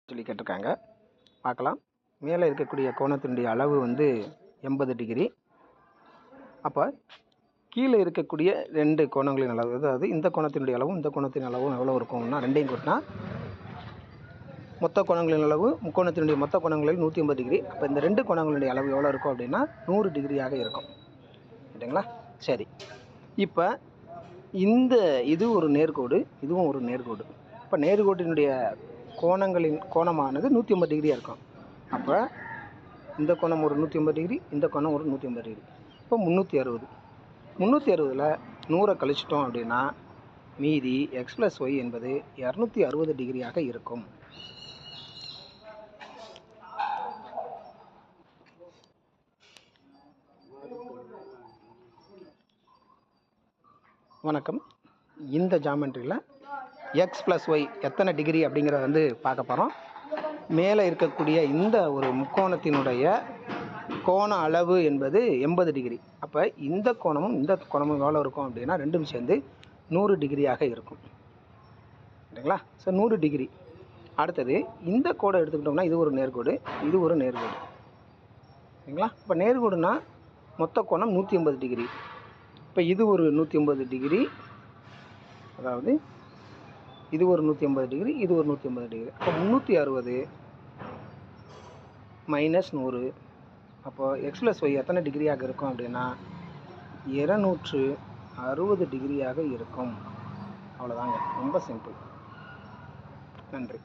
சொல்லி கேட்டிருக்காங்க. பார்க்கலாம். மேலே இருக்கக்கூடிய கோணத்தினுடைய அளவு வந்து 80 டிகிரி. அப்போ கீழே இருக்கக்கூடிய 2 கோணங்களின் அளவு, அதாவது இந்த கோணத்தினுடைய அளவும் இந்த கோணத்தின் அளவும் எவ்வளோ இருக்கும்னா, ரெண்டையும் கூட்டினா மொத்த கோணங்களின் அளவு முக்கோணத்தினுடைய மொத்த கோணங்களில் 180 டிகிரி. அப்போ இந்த 2 கோணங்களுடைய அளவு எவ்வளோ இருக்கும் அப்படின்னா 100 டிகிரியாக இருக்கும். சரிங்களா? சரி, இப்போ இது ஒரு நேர்கோடு, இதுவும் ஒரு நேர்கோடு. இப்போ நேர்கோட்டினுடைய கோணங்களின் கோணமானது 180 டிகிரியாக இருக்கும். அப்போ இந்த கோணம் ஒரு 180 டிகிரி, இந்த கோணம் ஒரு 180 டிகிரி. இப்போ 360. 360ல் 100 கழிச்சிட்டோம் அப்படின்னா மீதி எக்ஸ் ப்ளஸ் ஒய் என்பது 260 டிகிரியாக இருக்கும். வணக்கம். இந்த ஜாமெண்ட்ரியில் எக்ஸ் ப்ளஸ் ஒய் எத்தனை டிகிரி அப்படிங்கிறத வந்து பார்க்க போகிறோம். மேலே இருக்கக்கூடிய இந்த ஒரு முக்கோணத்தினுடைய கோண அளவு என்பது 80 டிகிரி. அப்போ இந்த கோணமும் இந்த கோணமும் எவ்வளோ இருக்கும் அப்படின்னா ரெண்டும் சேர்ந்து 100 டிகிரியாக இருக்கும். சரிங்களா? So 100 degree. அடுத்தது இந்த கோடை எடுத்துக்கிட்டோம்னா இது ஒரு நேர்கோடு, இது ஒரு நேர்கோடு. சரிங்களா? இப்போ நேர்கோடுனா மொத்த கோணம் 180 டிகிரி. இப்போ இது ஒரு 180 டிகிரி, அதாவது இது ஒரு 180 டிகிரி, இது ஒரு 180 டிகிரி. அப்போ 360 மைனஸ் 100. அப்போது எக்ஸ் ப்ளஸ் ஒய் எத்தனை டிகிரியாக இருக்கும் அப்படின்னா 260 டிகிரியாக இருக்கும். அவ்வளோதாங்க, ரொம்ப சிம்பிள். நன்றி.